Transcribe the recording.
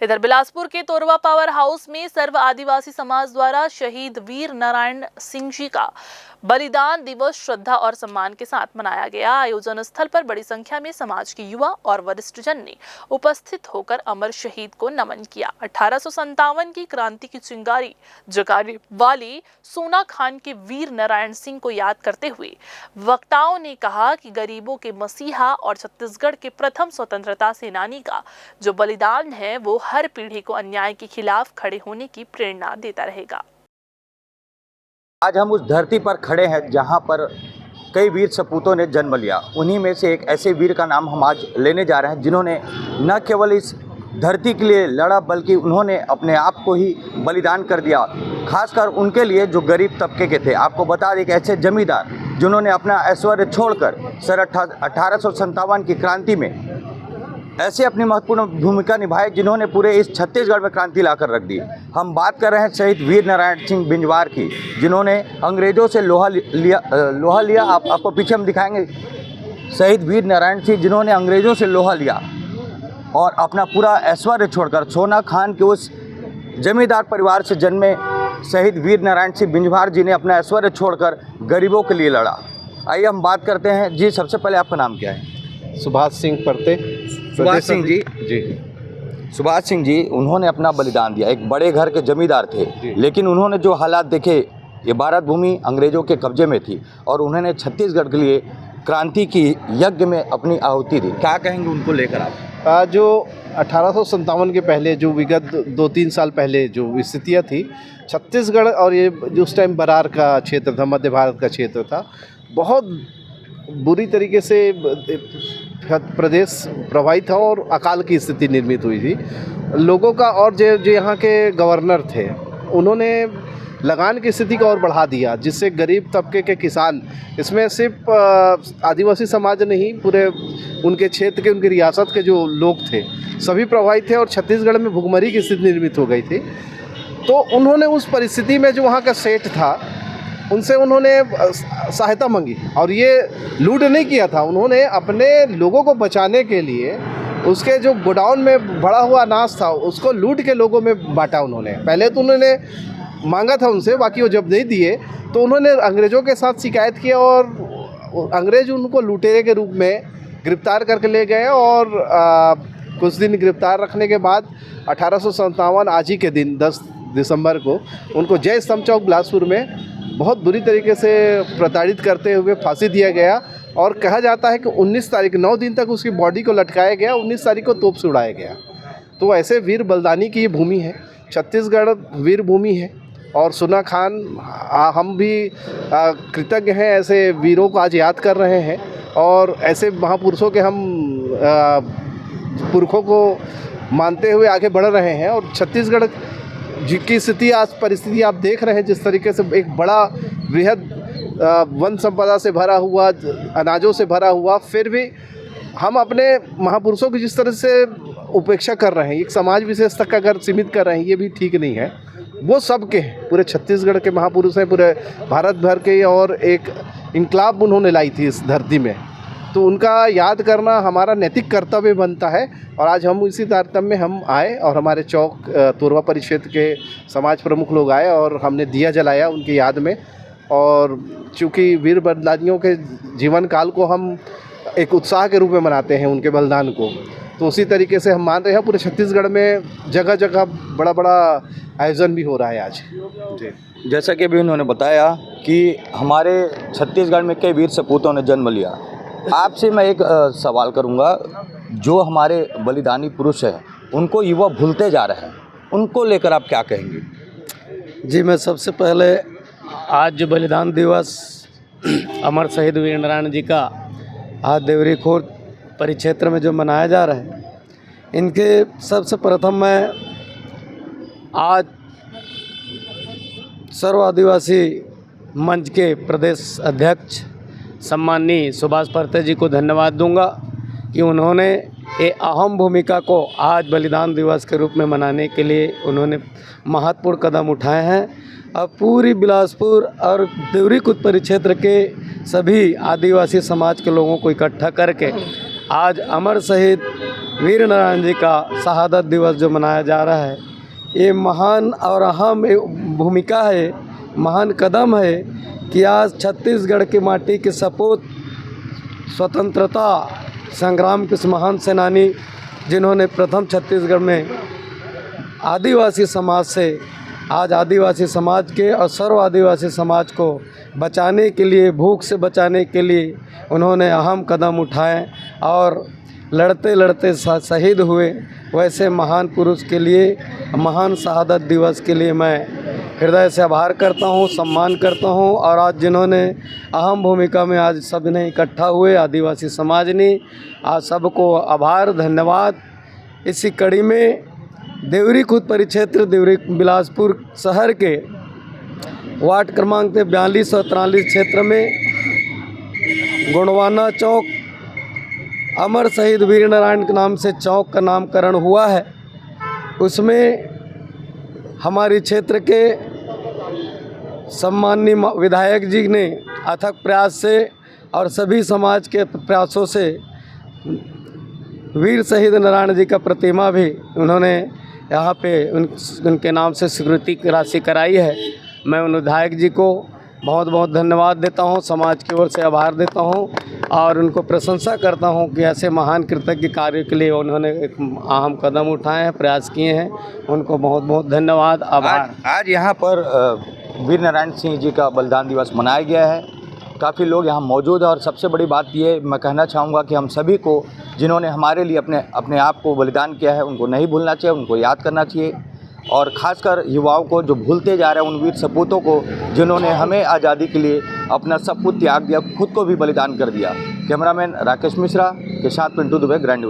इधर बिलासपुर के Torwa power house में सर्व आदिवासी समाज द्वारा शहीद वीर नारायण सिंह जी का बलिदान दिवस श्रद्धा और सम्मान के साथ मनाया गया। आयोजन स्थल पर बड़ी संख्या में समाज के युवा और वरिष्ठ जन ने उपस्थित होकर अमर शहीद को नमन किया। 1857 की क्रांति की चिंगारी जगाने वाली सोना खान के वीर नारायण सिंह को याद करते हुए वक्ताओं ने कहा कि गरीबों के मसीहा और छत्तीसगढ़ के प्रथम स्वतंत्रता सेनानी का जो बलिदान है वो हर पीढ़ी को अन्याय के खिलाफ खड़े होने की प्रेरणा देता रहेगा। आज हम उस धरती पर खड़े हैं जहां पर कई वीर सपूतों ने जन्म लिया। उन्हीं में से एक ऐसे वीर का नाम हम आज लेने जा रहे हैं जिन्होंने न केवल इस धरती के लिए लड़ा बल्कि उन्होंने अपने आप को ही बलिदान कर दिया, खासकर उनके लिए जो गरीब तबके के थे। आपको बता दें कि ऐसे जमींदार जिन्होंने अपना ऐश्वर्य छोड़कर सन 1857 की क्रांति में ऐसे अपनी महत्वपूर्ण भूमिका निभाई जिन्होंने पूरे इस छत्तीसगढ़ में क्रांति लाकर रख दी। हम बात कर रहे हैं शहीद वीर नारायण सिंह बिंजवार की, जिन्होंने अंग्रेज़ों से लोहा लिया। आपको पीछे हम दिखाएंगे। शहीद वीर नारायण सिंह जिन्होंने अंग्रेज़ों से लोहा लिया और अपना पूरा ऐश्वर्य छोड़कर सोना खान के उस जमींदार परिवार से जन्मे शहीद वीर नारायण सिंह बिंजवार जी ने अपना ऐश्वर्य छोड़कर गरीबों के लिए लड़ा। आइए हम बात करते हैं। जी, सबसे पहले आपका नाम क्या है? सुभाष सिंह परते। सुभाष सिंह जी। जी, सुभाष सिंह जी, उन्होंने अपना बलिदान दिया। एक बड़े घर के जमींदार थे, लेकिन उन्होंने जो हालात देखे, ये भारत भूमि अंग्रेज़ों के कब्जे में थी और उन्होंने छत्तीसगढ़ के लिए क्रांति की यज्ञ में अपनी आहुति दी। क्या कहेंगे उनको लेकर आप? जो 1857 के पहले जो विगत 2-3 साल पहले जो स्थितियाँ थी छत्तीसगढ़ और ये जो उस टाइम बरार का क्षेत्र था, मध्य भारत का क्षेत्र था, बहुत बुरी तरीके से प्रदेश प्रभावित था और अकाल की स्थिति निर्मित हुई थी लोगों का। और जो यहाँ के गवर्नर थे उन्होंने लगान की स्थिति को और बढ़ा दिया, जिससे गरीब तबके के किसान, इसमें सिर्फ आदिवासी समाज नहीं, पूरे उनके क्षेत्र के, उनकी रियासत के जो लोग थे सभी प्रभावित थे और छत्तीसगढ़ में भुखमरी की स्थिति निर्मित हो गई थी। तो उन्होंने उस परिस्थिति में जो वहाँ का सेठ था उनसे उन्होंने सहायता मांगी और ये लूट नहीं किया था। उन्होंने अपने लोगों को बचाने के लिए उसके जो गोडाउन में भरा हुआ अनाज था उसको लूट के लोगों में बांटा। उन्होंने पहले तो उन्होंने मांगा था उनसे, बाकी वो जब नहीं दिए तो उन्होंने अंग्रेज़ों के साथ शिकायत किया और अंग्रेज़ उनको लुटेरे के रूप में गिरफ्तार करके ले गए और कुछ दिन गिरफ्तार रखने के बाद 1857 आज ही के दिन 10 दिसंबर को उनको जय स्तंभ चौक बिलासपुर में बहुत बुरी तरीके से प्रताड़ित करते हुए फांसी दिया गया। और कहा जाता है कि 19 तारीख 9 दिन तक उसकी बॉडी को लटकाया गया, 19 तारीख को तोप से उड़ाया गया। तो ऐसे वीर बलिदानी की ये भूमि है, छत्तीसगढ़ वीर भूमि है। और सोना खान, हम भी कृतज्ञ हैं, ऐसे वीरों को आज याद कर रहे हैं और ऐसे महापुरुषों के हम पुरखों को मानते हुए आगे बढ़ रहे हैं। और छत्तीसगढ़ जिसकी स्थिति, आज परिस्थिति आप देख रहे हैं, जिस तरीके से एक बड़ा वृहद वन संपदा से भरा हुआ, अनाजों से भरा हुआ, फिर भी हम अपने महापुरुषों की जिस तरह से उपेक्षा कर रहे हैं, एक समाज विशेष तक अगर सीमित कर रहे हैं, ये भी ठीक नहीं है। वो सब के पूरे छत्तीसगढ़ के महापुरुष हैं, पूरे भारत भर के, और एक इनकलाब उन्होंने लाई थी इस धरती में। तो उनका याद करना हमारा नैतिक कर्तव्य बनता है। और आज हम इसी तारतम्य में हम आए और हमारे चौक तोरवा परिक्षेत्र के समाज प्रमुख लोग आए और हमने दिया जलाया उनकी याद में। और चूँकि वीर बलिदानियों के जीवन काल को हम एक उत्साह के रूप में मनाते हैं, उनके बलिदान को, तो उसी तरीके से हम मान रहे हैं। पूरे छत्तीसगढ़ में जगह जगह बड़ा बड़ा आयोजन भी हो रहा है आज। जी, जैसा कि अभी उन्होंने बताया कि हमारे छत्तीसगढ़ में कई वीर सपूतों ने जन्म लिया। आपसे मैं एक सवाल करूंगा, जो हमारे बलिदानी पुरुष हैं उनको युवा भूलते जा रहे हैं, उनको लेकर आप क्या कहेंगे? जी, मैं सबसे पहले आज जो बलिदान दिवस अमर शहीद वीर नारायण जी का आज देवरी खुर्द परिक्षेत्र में जो मनाया जा रहा है, इनके सबसे प्रथम मैं आज सर्व आदिवासी मंच के प्रदेश अध्यक्ष सम्माननीय सुभाष परते जी को धन्यवाद दूंगा कि उन्होंने ये अहम भूमिका को आज बलिदान दिवस के रूप में मनाने के लिए उन्होंने महत्वपूर्ण कदम उठाए हैं। अब पूरी बिलासपुर और देवरी खुर्द परिक्षेत्र के सभी आदिवासी समाज के लोगों को इकट्ठा करके आज अमर शहीद वीर नारायण जी का शहादत दिवस जो मनाया जा रहा है, ये महान और अहम भूमिका है, महान कदम है कि आज छत्तीसगढ़ की माटी के सपूत स्वतंत्रता संग्राम के महान सेनानी जिन्होंने प्रथम छत्तीसगढ़ में आदिवासी समाज से आज आदिवासी समाज के और सर्व आदिवासी समाज को बचाने के लिए, भूख से बचाने के लिए उन्होंने अहम कदम उठाए और लड़ते लड़ते शहीद हुए। वैसे महान पुरुष के लिए, महान शहादत दिवस के लिए मैं हृदय से आभार करता हूँ, सम्मान करता हूँ। और आज जिन्होंने अहम भूमिका में आज सब ने इकट्ठा हुए, आदिवासी समाज ने, आज सबको आभार, धन्यवाद। इसी कड़ी में देवरी खुद परिक्षेत्र देवरी बिलासपुर शहर के वार्ड क्रमांक 42 और 43 क्षेत्र में गुणवाना चौक अमर शहीद वीर नारायण के नाम से चौक का नामकरण हुआ है। उसमें हमारे क्षेत्र के सम्माननीय विधायक जी ने अथक प्रयास से और सभी समाज के प्रयासों से वीर शहीद नारायण जी का प्रतिमा भी उन्होंने यहाँ पे उनके नाम से स्वीकृति की राशि कराई है। मैं उन विधायक जी को बहुत बहुत धन्यवाद देता हूँ, समाज की ओर से आभार देता हूँ और उनको प्रशंसा करता हूँ कि ऐसे महान कृतज्ञ कार्य के लिए उन्होंने एक अहम कदम उठाए हैं, प्रयास किए हैं। उनको बहुत बहुत धन्यवाद, आभार। आज यहाँ पर वीर नारायण सिंह जी का बलिदान दिवस मनाया गया है। काफ़ी लोग यहाँ मौजूद हैं और सबसे बड़ी बात ये मैं कहना चाहूँगा कि हम सभी को जिन्होंने हमारे लिए अपने आप को बलिदान किया है उनको नहीं भूलना चाहिए, उनको याद करना चाहिए। और ख़ासकर युवाओं को जो भूलते जा रहे हैं उन वीर सपूतों को जिन्होंने हमें आज़ादी के लिए अपना सब कुछ त्याग दिया, खुद को भी बलिदान कर दिया। कैमरामैन राकेश मिश्रा के साथ पिंटू दुबे, ग्रैंड न्यूज़।